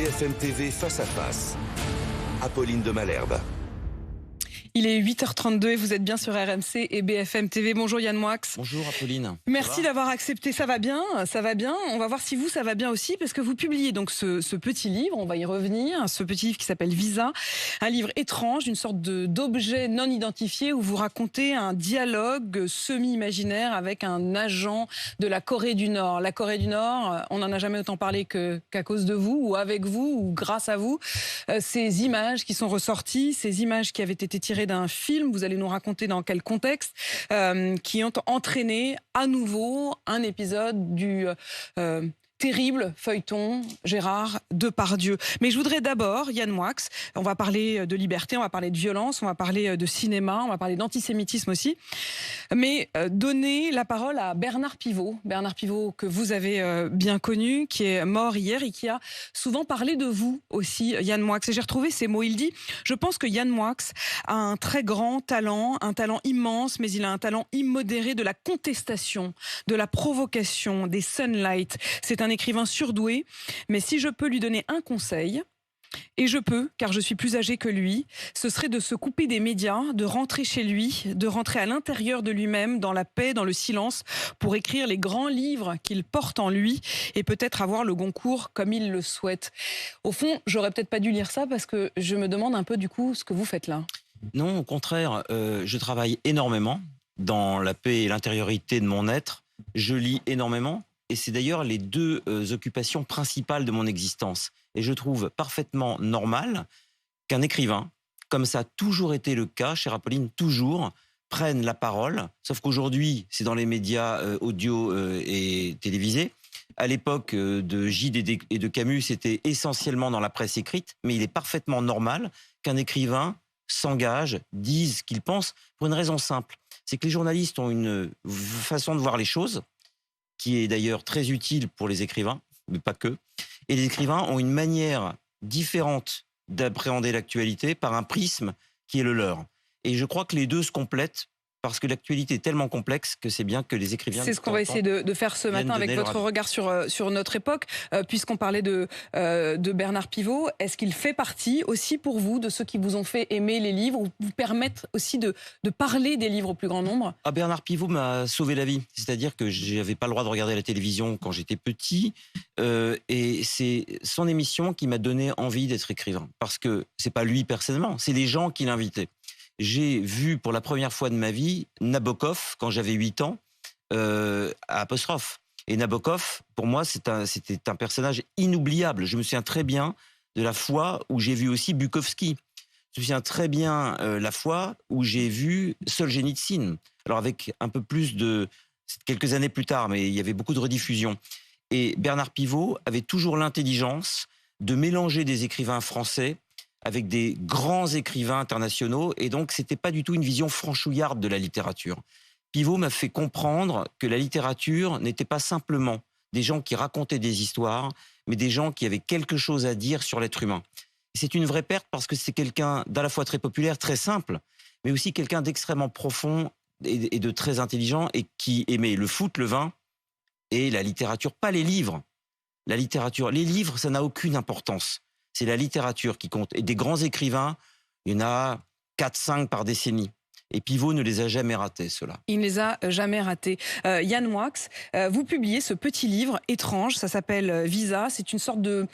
BFM TV Face à Face. Apolline de Malherbe. Il est 8h32 et vous êtes bien sur RMC et BFM TV. Bonjour Yann Moix. Bonjour Apolline. Merci d'avoir accepté. Ça va bien, ça va bien. On va voir si vous, ça va bien aussi, parce que vous publiez donc ce petit livre, on va y revenir, ce petit livre qui s'appelle Visa, un livre étrange, une sorte d'objet non identifié où vous racontez un dialogue semi-imaginaire avec un agent de la Corée du Nord. La Corée du Nord, on n'en a jamais autant parlé qu'à cause de vous, ou avec vous, ou grâce à vous. Ces images qui sont ressorties, ces images qui avaient été tirées d'un film, vous allez nous raconter dans quel contexte, qui ont entraîné à nouveau un épisode du terrible feuilleton Gérard Depardieu. Mais je voudrais d'abord, Yann Moix, on va parler de liberté, on va parler de violence, on va parler de cinéma, on va parler d'antisémitisme aussi, mais donner la parole à Bernard Pivot. Bernard Pivot, que vous avez bien connu, qui est mort hier et qui a souvent parlé de vous aussi, Yann Moix. Et j'ai retrouvé ces mots, il dit « Je pense que Yann Moix a un très grand talent, un talent immense, mais il a un talent immodéré de la contestation, de la provocation, des sunlights. C'est un écrivain surdoué, mais si je peux lui donner un conseil, et je peux, car je suis plus âgé que lui, ce serait de se couper des médias, de rentrer chez lui, de rentrer à l'intérieur de lui-même, dans la paix, dans le silence, pour écrire les grands livres qu'il porte en lui et peut-être avoir le Goncourt comme il le souhaite. » Au fond, j'aurais peut-être pas dû lire ça parce que je me demande un peu du coup ce que vous faites là. Non, au contraire, je travaille énormément dans la paix et l'intériorité de mon être. Je lis énormément. Et c'est d'ailleurs les deux occupations principales de mon existence. Et je trouve parfaitement normal qu'un écrivain, comme ça a toujours été le cas, chère Apolline, toujours, prenne la parole. Sauf qu'aujourd'hui, c'est dans les médias audio et télévisés. À l'époque de Gide et de Camus, c'était essentiellement dans la presse écrite. Mais il est parfaitement normal qu'un écrivain s'engage, dise ce qu'il pense, pour une raison simple. C'est que les journalistes ont une façon de voir les choses, qui est d'ailleurs très utile pour les écrivains, mais pas que. Et les écrivains ont une manière différente d'appréhender l'actualité par un prisme qui est le leur. Et je crois que les deux se complètent parce que l'actualité est tellement complexe que c'est bien que les écrivains... C'est ce qu'on va essayer de faire ce matin avec votre regard sur notre époque. Puisqu'on parlait de Bernard Pivot, est-ce qu'il fait partie aussi pour vous de ceux qui vous ont fait aimer les livres ou vous permettent aussi de parler des livres au plus grand nombre? Bernard Pivot m'a sauvé la vie. C'est-à-dire que je n'avais pas le droit de regarder la télévision quand j'étais petit. Et c'est son émission qui m'a donné envie d'être écrivain. Parce que c'est pas lui personnellement, c'est les gens qui l'invitaient. J'ai vu pour la première fois de ma vie Nabokov quand j'avais 8 ans à Apostrophe. Et Nabokov, pour moi, c'était un personnage inoubliable. Je me souviens très bien de la fois où j'ai vu aussi Bukowski. Je me souviens très bien la fois où j'ai vu Solzhenitsyn. Alors avec un peu plus de... quelques années plus tard, mais il y avait beaucoup de rediffusions. Et Bernard Pivot avait toujours l'intelligence de mélanger des écrivains français avec des grands écrivains internationaux, et donc c'était pas du tout une vision franchouillarde de la littérature. Pivot m'a fait comprendre que la littérature n'était pas simplement des gens qui racontaient des histoires, mais des gens qui avaient quelque chose à dire sur l'être humain. Et c'est une vraie perte parce que c'est quelqu'un d'à la fois très populaire, très simple, mais aussi quelqu'un d'extrêmement profond et de très intelligent, et qui aimait le foot, le vin et la littérature, pas les livres. La littérature, les livres, ça n'a aucune importance. C'est la littérature qui compte. Et des grands écrivains, il y en a 4-5 par décennie. Et Pivot ne les a jamais ratés, ceux-là. Il ne les a jamais ratés. Yann Moix, vous publiez ce petit livre étrange, ça s'appelle Visa. C'est une sorte de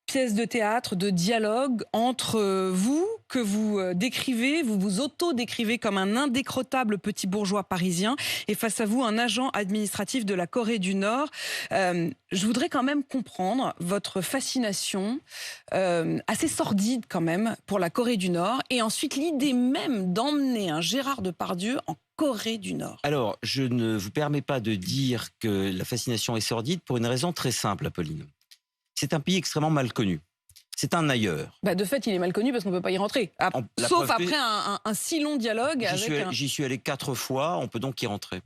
pièce de théâtre, de dialogue entre vous, que vous décrivez, vous vous auto-décrivez comme un indécrottable petit bourgeois parisien, et face à vous, un agent administratif de la Corée du Nord. Je voudrais quand même comprendre votre fascination, assez sordide quand même, pour la Corée du Nord, et ensuite l'idée même d'emmener un Gérard Depardieu en Corée du Nord. Alors, je ne vous permets pas de dire que la fascination est sordide pour une raison très simple, Apolline. C'est un pays extrêmement mal connu. C'est un ailleurs. De fait, il est mal connu parce qu'on ne peut pas y rentrer. Sauf après un si long dialogue. J'y suis allé 4 fois, on peut donc y rentrer.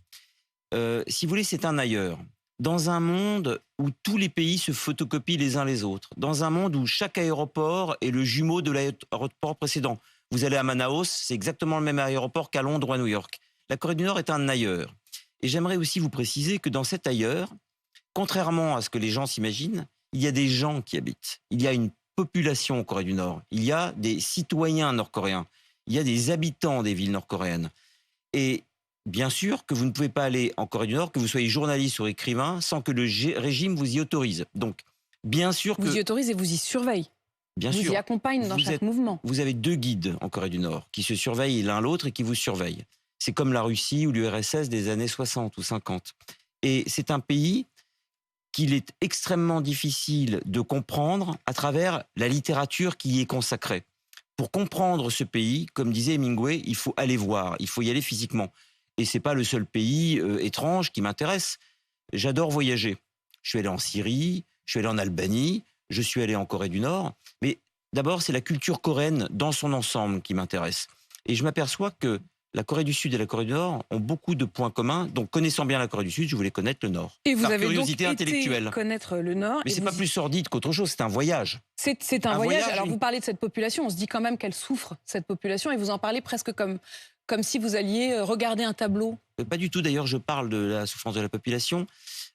Si vous voulez, c'est un ailleurs. Dans un monde où tous les pays se photocopient les uns les autres. Dans un monde où chaque aéroport est le jumeau de l'aéroport précédent. Vous allez à Manaus, c'est exactement le même aéroport qu'à Londres ou à New York. La Corée du Nord est un ailleurs. Et j'aimerais aussi vous préciser que dans cet ailleurs, contrairement à ce que les gens s'imaginent, il y a des gens qui habitent. Il y a une population en Corée du Nord. Il y a des citoyens nord-coréens. Il y a des habitants des villes nord-coréennes. Et bien sûr que vous ne pouvez pas aller en Corée du Nord, que vous soyez journaliste ou écrivain, sans que le régime vous y autorise. Donc, bien sûr que... Vous y autorise et vous y surveille. Bien vous sûr, y accompagne dans chaque mouvement. Vous avez 2 guides en Corée du Nord qui se surveillent l'un l'autre et qui vous surveillent. C'est comme la Russie ou l'URSS des années 60 ou 50. Et c'est un pays qu'il est extrêmement difficile de comprendre à travers la littérature qui y est consacrée. Pour comprendre ce pays, comme disait Hemingway, il faut aller voir, il faut y aller physiquement. Et c'est pas le seul pays étrange qui m'intéresse. J'adore voyager. Je suis allé en Syrie, je suis allé en Albanie, je suis allé en Corée du Nord. Mais d'abord, c'est la culture coréenne dans son ensemble qui m'intéresse. Et je m'aperçois que la Corée du Sud et la Corée du Nord ont beaucoup de points communs. Donc, connaissant bien la Corée du Sud, je voulais connaître le Nord. Et vous par avez curiosité donc intellectuelle. été connaître le Nord. Mais c'est pas plus sordide qu'autre chose, c'est un voyage. C'est un voyage. Alors, oui. vous parlez de cette population, on se dit quand même qu'elle souffre, cette population, et vous en parlez presque comme si vous alliez regarder un tableau. Pas du tout, d'ailleurs, je parle de la souffrance de la population.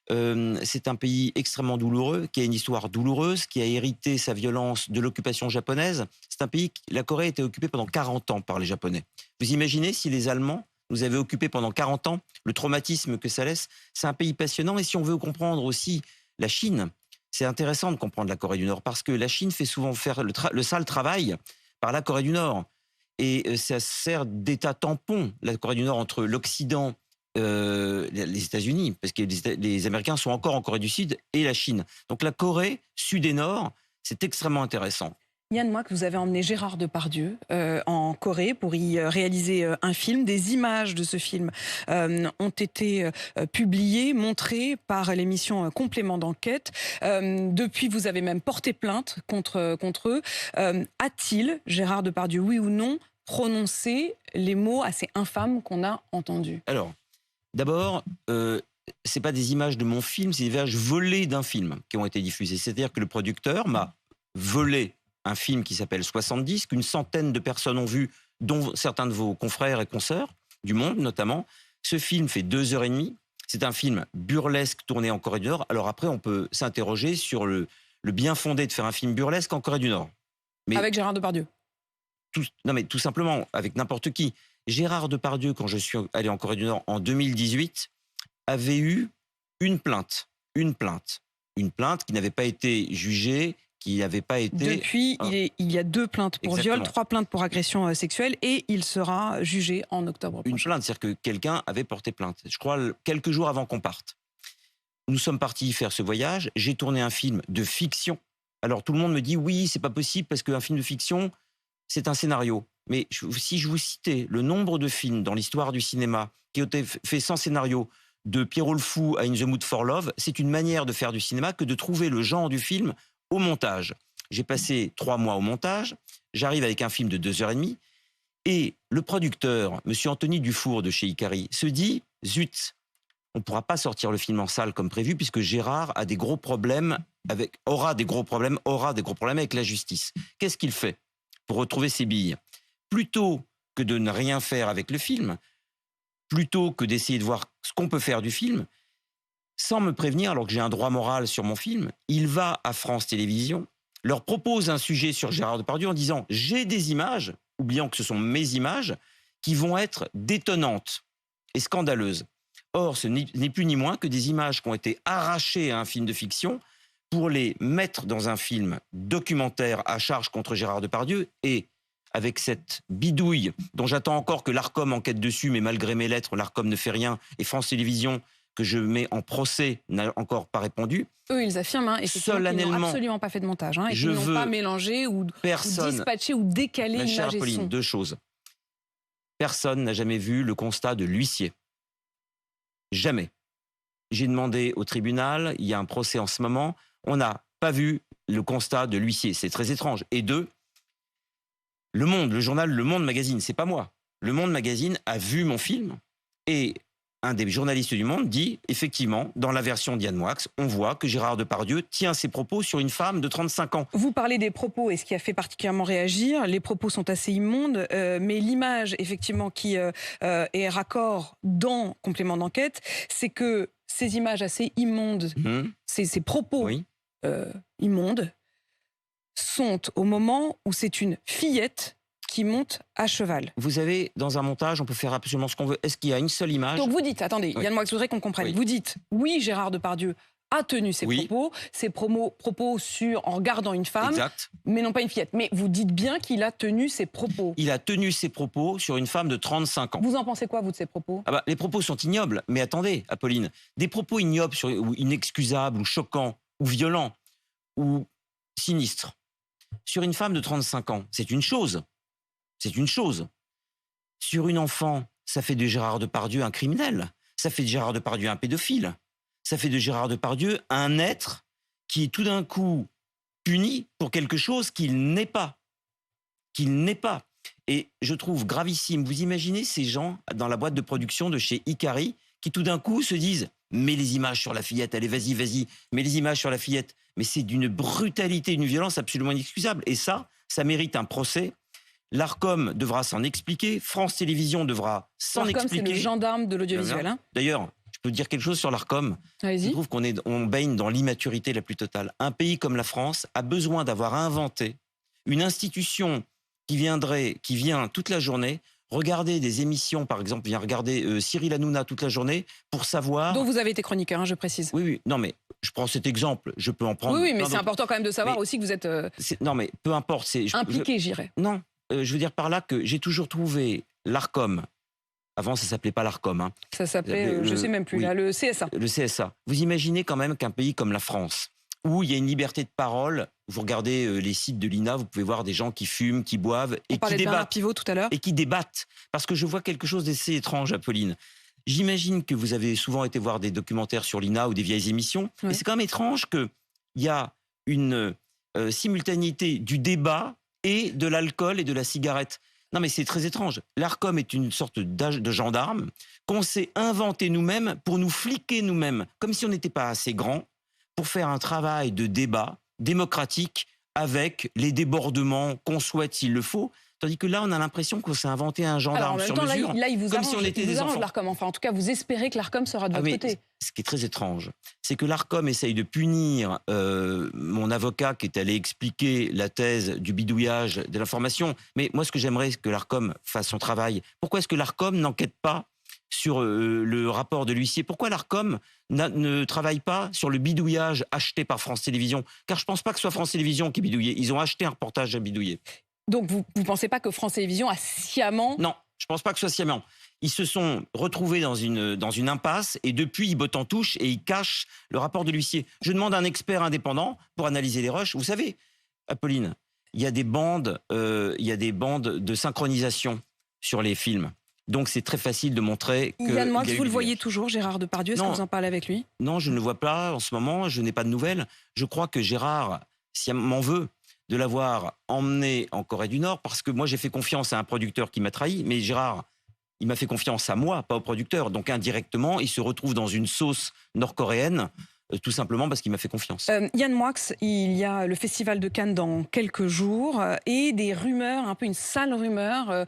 C'est un pays extrêmement douloureux, qui a une histoire douloureuse, qui a hérité sa violence de l'occupation japonaise. C'est un pays, la Corée a été occupée pendant 40 ans par les Japonais. Vous imaginez si les Allemands nous avaient occupés pendant 40 ans, le traumatisme que ça laisse? C'est un pays passionnant. Et si on veut comprendre aussi la Chine, c'est intéressant de comprendre la Corée du Nord, parce que la Chine fait souvent faire le sale travail par la Corée du Nord. Et ça sert d'état tampon, la Corée du Nord, entre l'Occident, les États-Unis, parce que les Américains sont encore en Corée du Sud, et la Chine. Donc la Corée, Sud et Nord, c'est extrêmement intéressant. Yann Moix, vous avez emmené Gérard Depardieu en Corée pour y réaliser un film. Des images de ce film ont été publiées, montrées par l'émission Complément d'enquête. Depuis, vous avez même porté plainte contre eux. A-t-il, Gérard Depardieu, oui ou non, prononcé les mots assez infâmes qu'on a entendus? Alors, d'abord, c'est pas des images de mon film, c'est des images volées d'un film qui ont été diffusées. C'est-à-dire que le producteur m'a volé un film qui s'appelle 70, qu'une centaine de personnes ont vu, dont certains de vos confrères et consoeurs du Monde notamment. Ce film fait 2h30. C'est un film burlesque tourné en Corée du Nord. Alors après, on peut s'interroger sur le bien fondé de faire un film burlesque en Corée du Nord. Mais avec Gérard Depardieu? Non, mais tout simplement, avec n'importe qui. Gérard Depardieu, quand je suis allé en Corée du Nord en 2018, avait eu une plainte qui n'avait pas été jugée, qui n'avait pas été... Depuis, il y a 2 plaintes pour Exactement. viol, 3 plaintes pour agression sexuelle, et il sera jugé en octobre prochain. Une plainte, c'est-à-dire que quelqu'un avait porté plainte. Je crois quelques jours avant qu'on parte. Nous sommes partis faire ce voyage. J'ai tourné un film de fiction. Alors tout le monde me dit oui, c'est pas possible parce qu'un film de fiction, c'est un scénario. Mais si je vous citais le nombre de films dans l'histoire du cinéma qui ont été faits sans scénario, de Pierrot le Fou à In the Mood for Love, c'est une manière de faire du cinéma que de trouver le genre du film au montage. J'ai passé 3 mois au montage, j'arrive avec un film de 2h30, et le producteur, M. Anthony Dufour de chez Ikari, se dit « Zut, on ne pourra pas sortir le film en salle comme prévu puisque Gérard a des gros problèmes aura des gros problèmes avec la justice. » Qu'est-ce qu'il fait pour retrouver ses billes? Plutôt que de ne rien faire avec le film, plutôt que d'essayer de voir ce qu'on peut faire du film, sans me prévenir, alors que j'ai un droit moral sur mon film, il va à France Télévisions, leur propose un sujet sur Gérard Depardieu en disant « J'ai des images », oubliant que ce sont mes images, qui vont être détonnantes et scandaleuses. Or, ce n'est plus ni moins que des images qui ont été arrachées à un film de fiction pour les mettre dans un film documentaire à charge contre Gérard Depardieu, et avec cette bidouille dont j'attends encore que l'Arcom enquête dessus, mais malgré mes lettres, l'Arcom ne fait rien, et France Télévisions, que je mets en procès, n'a encore pas répondu. Eux, ils affirment effectivement qu'ils n'ont absolument pas fait de montage, et qu'ils n'ont pas mélangé ou dispatché ou décalé ma chère l'image et Pauline, son. 2 choses. Personne n'a jamais vu le constat de l'huissier. Jamais. J'ai demandé au tribunal, il y a un procès en ce moment, on n'a pas vu le constat de l'huissier. C'est très étrange. Et 2, Le Monde, le journal Le Monde Magazine, c'est pas moi. Le Monde Magazine a vu mon film, et un des journalistes du Monde dit, effectivement, dans la version d'Yann Moix, on voit que Gérard Depardieu tient ses propos sur une femme de 35 ans. Vous parlez des propos, et ce qui a fait particulièrement réagir, les propos sont assez immondes, mais l'image, effectivement, qui est raccord dans Complément d'enquête, c'est que ces images assez immondes, ces propos immondes, sont au moment où c'est une fillette qui monte à cheval. Vous avez, dans un montage, on peut faire absolument ce qu'on veut. Est-ce qu'il y a une seule image? Donc vous dites, attendez, Oui. Yann Moix, je voudrais qu'on comprenne. Oui. Vous dites, oui, Gérard Depardieu a tenu ses Oui. propos, propos en regardant une femme, Exact. mais non pas une fillette. Mais vous dites bien qu'il a tenu ses propos. Il a tenu ses propos sur une femme de 35 ans. Vous en pensez quoi, vous, de ses propos? Ah bah, les propos sont ignobles, mais attendez, Apolline, des propos ignobles, ou inexcusables, ou choquants, ou violents, ou sinistres, sur une femme de 35 ans, c'est une chose. C'est une chose. Sur une enfant, ça fait de Gérard Depardieu un criminel. Ça fait de Gérard Depardieu un pédophile. Ça fait de Gérard Depardieu un être qui est tout d'un coup puni pour quelque chose qu'il n'est pas. Qu'il n'est pas. Et je trouve gravissime. Vous imaginez ces gens dans la boîte de production de chez Ikari qui tout d'un coup se disent « mets les images sur la fillette, allez vas-y, vas-y, mets les images sur la fillette ». Mais c'est d'une brutalité, d'une violence absolument inexcusable. Et ça mérite un procès. L'Arcom devra s'en expliquer, France Télévisions devra s'en expliquer. L'Arcom, c'est le gendarme de l'audiovisuel. Hein. D'ailleurs, je peux dire quelque chose sur l'Arcom. Je Allez-y. trouve on baigne dans l'immaturité la plus totale. Un pays comme la France a besoin d'avoir inventé une institution qui vient toute la journée regarder des émissions, par exemple, vient regarder Cyril Hanouna toute la journée pour savoir... Donc vous avez été chroniqueur, hein, je précise. Oui, oui, non mais je prends cet exemple, je peux en prendre... Oui, mais plein c'est d'autres. important quand même de savoir Mais aussi que vous êtes Non mais peu importe, impliqué, j'irais. Non, je veux dire par là que j'ai toujours trouvé l'Arcom, avant ça s'appelait pas l'Arcom, hein, Ça s'appelait, je sais même plus, oui. là, le CSA. le CSA. Vous imaginez quand même qu'un pays comme la France, où il y a une liberté de parole, vous regardez les sites de l'INA, vous pouvez voir des gens qui fument, qui boivent On et qui parlait de Bernard débattent. Pivot tout à l'heure. Et qui débattent. Parce que je vois quelque chose d'assez étrange, Apolline. J'imagine que vous avez souvent été voir des documentaires sur l'INA ou des vieilles émissions. Oui. Et c'est quand même étrange qu'il y a une simultanéité du débat et de l'alcool et de la cigarette. Non mais c'est très étrange. L'Arcom est une sorte de gendarme qu'on s'est inventé nous-mêmes pour nous fliquer nous-mêmes, comme si on n'était pas assez grand pour faire un travail de débat démocratique avec les débordements qu'on souhaite s'il le faut. Tandis que là, on a l'impression qu'on s'est inventé un Alors en gendarme même sur temps, mesure. là, il vous comme arrange, si on était il vous des arrange enfants. l'Arcom. Enfin, en tout cas, vous espérez que l'Arcom sera de Ah, votre mais côté. ce qui est très étrange, c'est que l'Arcom essaye de punir mon avocat qui est allé expliquer la thèse du bidouillage de l'information. Mais moi, ce que j'aimerais, c'est que l'Arcom fasse son travail. Pourquoi est-ce que l'Arcom n'enquête pas sur le rapport de l'huissier? Pourquoi l'Arcom ne travaille pas sur le bidouillage acheté par France Télévisions? Car je ne pense pas que ce soit France Télévisions qui bidouillait. Ils ont acheté un reportage à bidouiller. Donc vous ne pensez pas que France Télévisions a sciemment... Non, je ne pense pas que ce soit sciemment. Ils se sont retrouvés dans une impasse et depuis, ils bottent en touche et ils cachent le rapport de l'huissier. Je demande à un expert indépendant pour analyser les rushs. Vous savez, Apolline, il y a des bandes de synchronisation sur les films. Donc c'est très facile de montrer que... Yann Moix, il y a eu vous le du voyez bidouillage. toujours, Gérard Depardieu, est-ce que Non. vous en parlez avec lui? Non, je ne le vois pas en ce moment, je n'ai pas de nouvelles. Je crois que Gérard, si elle m'en veut, de l'avoir emmené en Corée du Nord, parce que moi j'ai fait confiance à un producteur qui m'a trahi, mais Gérard, il m'a fait confiance à moi, pas au producteur. Donc indirectement, il se retrouve dans une sauce nord-coréenne, tout simplement parce qu'il m'a fait confiance. Yann Moix, il y a le Festival de Cannes dans quelques jours et des rumeurs, un peu une sale rumeur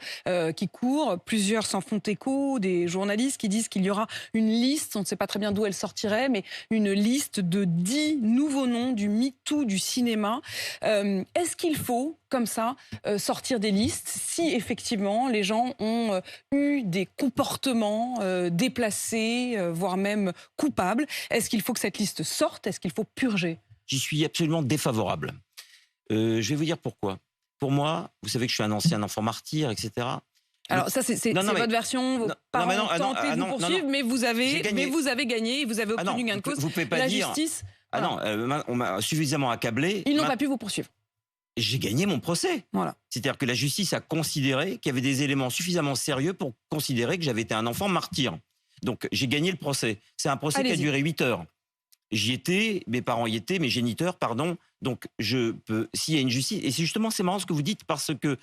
qui court. Plusieurs s'en font écho, des journalistes qui disent qu'il y aura une liste, on ne sait pas très bien d'où elle sortirait, mais une liste de 10 nouveaux noms du MeToo du cinéma. Est-ce qu'il faut, comme ça, sortir des listes si effectivement les gens ont eu des comportements déplacés, voire même coupables? Est-ce qu'il faut que cette liste sorte? Est-ce qu'il faut purger? J'y suis absolument défavorable. Je vais vous dire pourquoi. Pour moi, vous savez que je suis un ancien enfant martyr, etc. Alors ça, c'est Non, mais- votre version. Vos non, parents mais non, ont tenté de vous non, poursuivre, non. mais vous avez J'ai gagné. gagné et vous avez obtenu gain de cause. Vous pouvez pas La dire... justice, Ah non, on m'a suffisamment accablé. ils n'ont pas pu vous poursuivre. J'ai gagné mon procès. Voilà. C'est-à-dire que la justice a considéré qu'il y avait des éléments suffisamment sérieux pour considérer que j'avais été un enfant martyr. Donc j'ai gagné le procès. C'est un procès qui a Allez-y. duré 8 heures. J'y étais, mes parents y étaient, mes géniteurs, pardon. Donc je peux, s'il y a une justice, et c'est marrant ce que vous dites parce que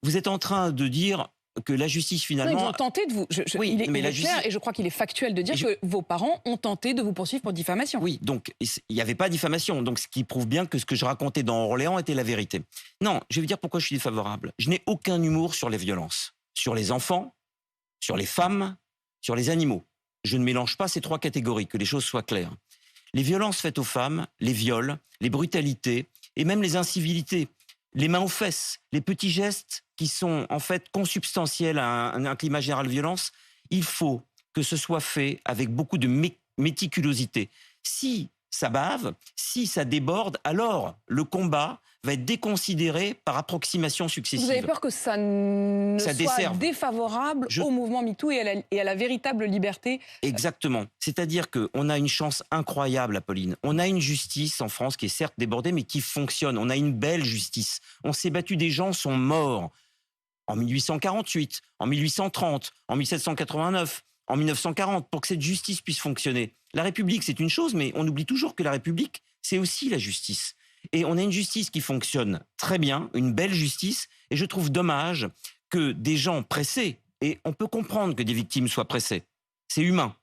vous êtes en train de dire que la justice Non, finalement... ils ont tenté de vous. Oui, il est, mais il la est clair justice- et je crois qu'il est factuel de dire Et je- que vos parents ont tenté de vous poursuivre pour diffamation. Oui, donc il n'y avait pas diffamation, donc ce qui prouve bien que ce que je racontais dans Orléans était la vérité. Non, je vais vous dire pourquoi je suis défavorable. Je n'ai aucun humour sur les violences, sur les enfants, sur les femmes, sur les animaux. Je ne mélange pas ces trois catégories, que les choses soient claires. Les violences faites aux femmes, les viols, les brutalités et même les incivilités, les mains aux fesses, les petits gestes qui sont en fait consubstantiels à un climat général de violence, il faut que ce soit fait avec beaucoup de méticulosité. Si ça bave, si ça déborde, alors le combat va être déconsidéré par approximation successive. Vous avez peur que ça ne soit desserve. défavorable au mouvement MeToo et à la véritable liberté? Exactement. C'est-à-dire qu'on a une chance incroyable, Apolline. On a une justice en France qui est certes débordée, mais qui fonctionne. On a une belle justice. On s'est battu, des gens sont morts en 1848, en 1830, en 1789, en 1940, pour que cette justice puisse fonctionner. La République, c'est une chose, mais on oublie toujours que la République, c'est aussi la justice. Et on a une justice qui fonctionne très bien, une belle justice, et je trouve dommage que des gens pressés, et on peut comprendre que des victimes soient pressées, c'est humain,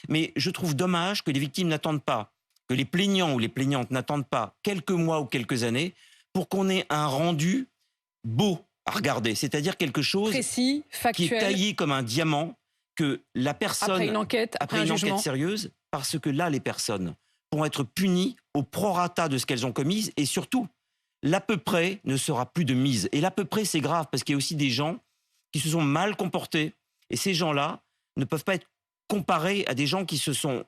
mais je trouve dommage que les victimes n'attendent pas, que les plaignants ou les plaignantes n'attendent pas quelques mois ou quelques années pour qu'on ait un rendu beau à regarder, c'est-à-dire quelque chose précis, factuel, qui est taillé comme un diamant, que la personne, après une enquête, après une enquête sérieuse, parce que là, les personnes pourront être punies au prorata de ce qu'elles ont commis, et surtout, l'à peu près ne sera plus de mise. Et l'à peu près, c'est grave, parce qu'il y a aussi des gens qui se sont mal comportés, et ces gens-là ne peuvent pas être comparés à des gens qui se sont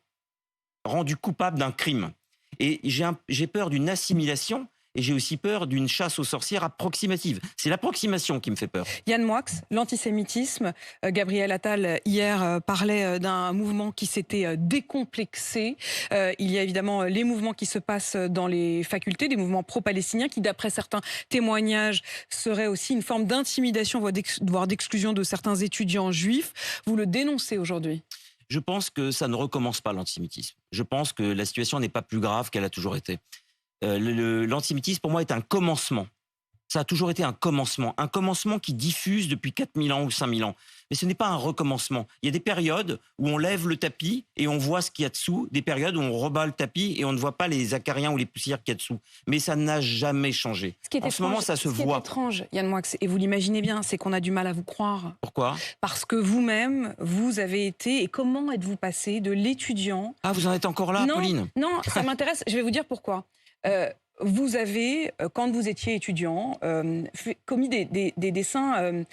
rendus coupables d'un crime. Et j'ai peur d'une assimilation, et j'ai aussi peur d'une chasse aux sorcières approximative. C'est l'approximation qui me fait peur. Yann Moix, l'antisémitisme. Gabriel Attal, hier, parlait d'un mouvement qui s'était décomplexé. Il y a évidemment les mouvements qui se passent dans les facultés, des mouvements pro-palestiniens, qui, d'après certains témoignages, seraient aussi une forme d'intimidation, voire d'exclusion de certains étudiants juifs. Vous le dénoncez aujourd'hui? Je pense que ça ne recommence pas, l'antisémitisme. Je pense que la situation n'est pas plus grave qu'elle a toujours été. L'antisémitisme, pour moi, est un commencement. Ça a toujours été un commencement qui diffuse depuis 4000 ans ou 5000 ans. Mais ce n'est pas un recommencement. Il y a des périodes où on lève le tapis et on voit ce qu'il y a dessous, des périodes où on rebat le tapis et on ne voit pas les acariens ou les poussières qu'il y a dessous. Mais ça n'a jamais changé. En ce moment, ça se voit. Ce qui est étrange, Yann Moix, et vous l'imaginez bien, c'est qu'on a du mal à vous croire. Pourquoi? Parce que vous-même, vous avez été... Et comment êtes-vous passé de l'étudiant... Ah, vous en êtes encore là, Pauline? Non, ça m'intéresse. Je vais vous dire pourquoi. Vous avez, quand vous étiez étudiant, commis des dessins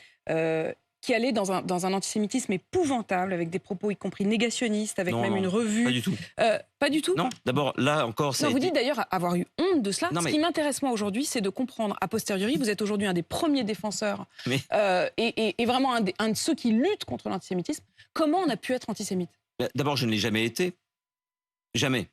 qui allaient dans un antisémitisme épouvantable, avec des propos y compris négationnistes, avec une revue... Pas du tout. Pas du tout? Non, d'abord, là encore... Vous dites d'ailleurs avoir eu honte de cela. Ce qui m'intéresse moi aujourd'hui, c'est de comprendre, a posteriori, vous êtes aujourd'hui un des premiers défenseurs, et vraiment un de ceux qui luttent contre l'antisémitisme. Comment on a pu être antisémite? D'abord, je ne l'ai jamais été. Jamais.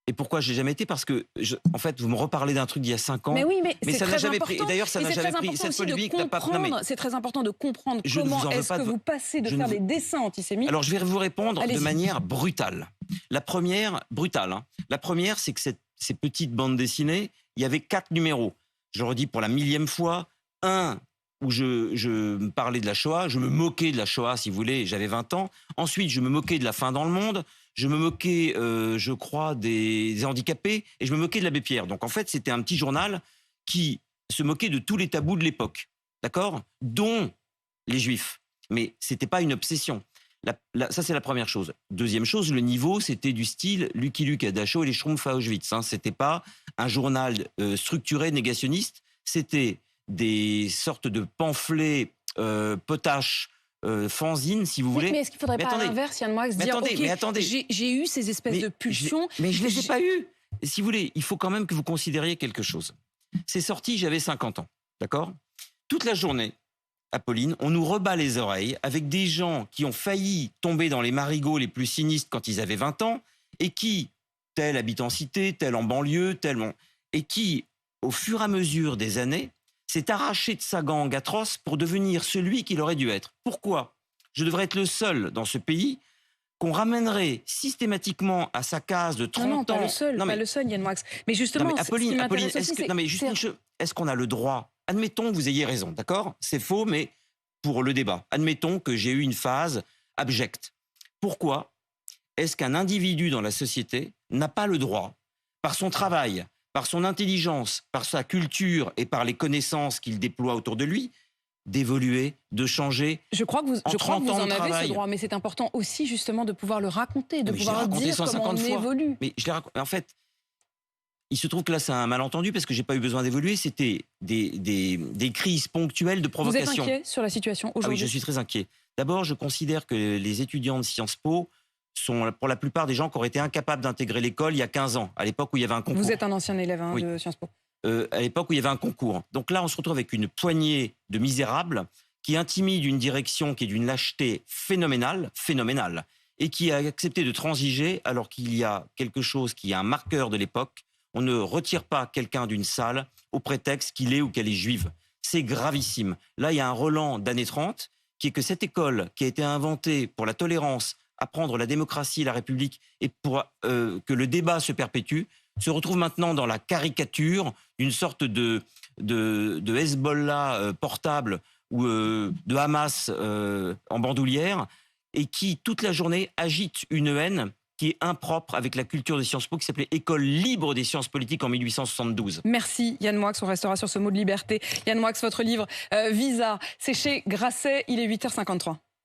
Et pourquoi je l'ai jamais été? Parce que, en fait, vous me reparlez d'un truc d'il y a 5 ans. Mais oui, mais ça n'a jamais pris. Et d'ailleurs, ça n'a jamais pris. Cette polémique n'a pas. C'est très important de comprendre comment est-ce que vous passez de faire des dessins antisémites. Alors, je vais vous répondre de manière brutale. La première, brutale. La première, c'est que ces petites bandes dessinées, il y avait 4 numéros. Je le redis pour la 1000e fois. Un où je parlais de la Shoah, je me moquais de la Shoah, si vous voulez, j'avais 20 ans. Ensuite, je me moquais de la faim dans le monde. Je me moquais, je crois, des handicapés, et je me moquais de l'abbé Pierre. Donc en fait, c'était un petit journal qui se moquait de tous les tabous de l'époque, d'accord, dont les Juifs. Mais c'était pas une obsession. Ça, c'est la première chose. Deuxième chose, le niveau, c'était du style Lucky Luke à Dachau et les Schtroumpfs à Auschwitz. C'était pas un journal structuré négationniste. C'était des sortes de pamphlets potaches, fanzine, si vous voulez. Mais est-ce qu'il ne faudrait pas, à l'inverse, Yann Moix, dire j'ai eu ces espèces de pulsions... Mais je ne les ai pas eues. Si vous voulez, il faut quand même que vous considériez quelque chose. C'est sorti, j'avais 50 ans, d'accord? Toute la journée, Apolline, on nous rebat les oreilles avec des gens qui ont failli tomber dans les marigots les plus sinistres quand ils avaient 20 ans, et qui, tel habitent en cité, tel en banlieue, et qui, au fur et à mesure des années, s'est arraché de sa gangue atroce pour devenir celui qu'il aurait dû être. Pourquoi? Je devrais être le seul dans ce pays qu'on ramènerait systématiquement à sa case de 30 ans. Pas le seul, Yann Moix. Mais justement, Apolline, est-ce qu'on a le droit? Admettons que vous ayez raison, d'accord? C'est faux, mais pour le débat. Admettons que j'ai eu une phase abjecte. Pourquoi est-ce qu'un individu dans la société n'a pas le droit, par son travail, par son intelligence, par sa culture et par les connaissances qu'il déploie autour de lui, d'évoluer, de changer? Je crois que vous en avez ce droit, mais c'est important aussi justement de pouvoir le raconter, de pouvoir dire comment on évolue. Mais en fait, Il se trouve que là, c'est un malentendu parce que j'ai pas eu besoin d'évoluer. C'était des crises ponctuelles de Vous êtes provocation. inquiet sur la situation Ah oui, aujourd'hui? je suis très inquiet. D'abord, je considère que les étudiants de Sciences Po sont pour la plupart des gens qui auraient été incapables d'intégrer l'école il y a 15 ans, à l'époque où il y avait un concours. Vous êtes un ancien élève Oui. de Sciences Po. À l'époque où il y avait un concours. Donc là, on se retrouve avec une poignée de misérables qui intimident une direction qui est d'une lâcheté phénoménale, et qui a accepté de transiger alors qu'il y a quelque chose qui est un marqueur de l'époque. On ne retire pas quelqu'un d'une salle au prétexte qu'il est ou qu'elle est juive. C'est gravissime. Là, il y a un relent d'années 30 qui est que cette école qui a été inventée pour la tolérance, apprendre la démocratie, la République, et pour que le débat se perpétue, se retrouve maintenant dans la caricature d'une sorte de Hezbollah portable ou de Hamas en bandoulière, et qui, toute la journée, agite une haine qui est impropre avec la culture de Sciences Po, qui s'appelait École libre des sciences politiques en 1872. Merci Yann Moix, on restera sur ce mot de liberté. Yann Moix, votre livre Visa, c'est chez Grasset, il est 8h53.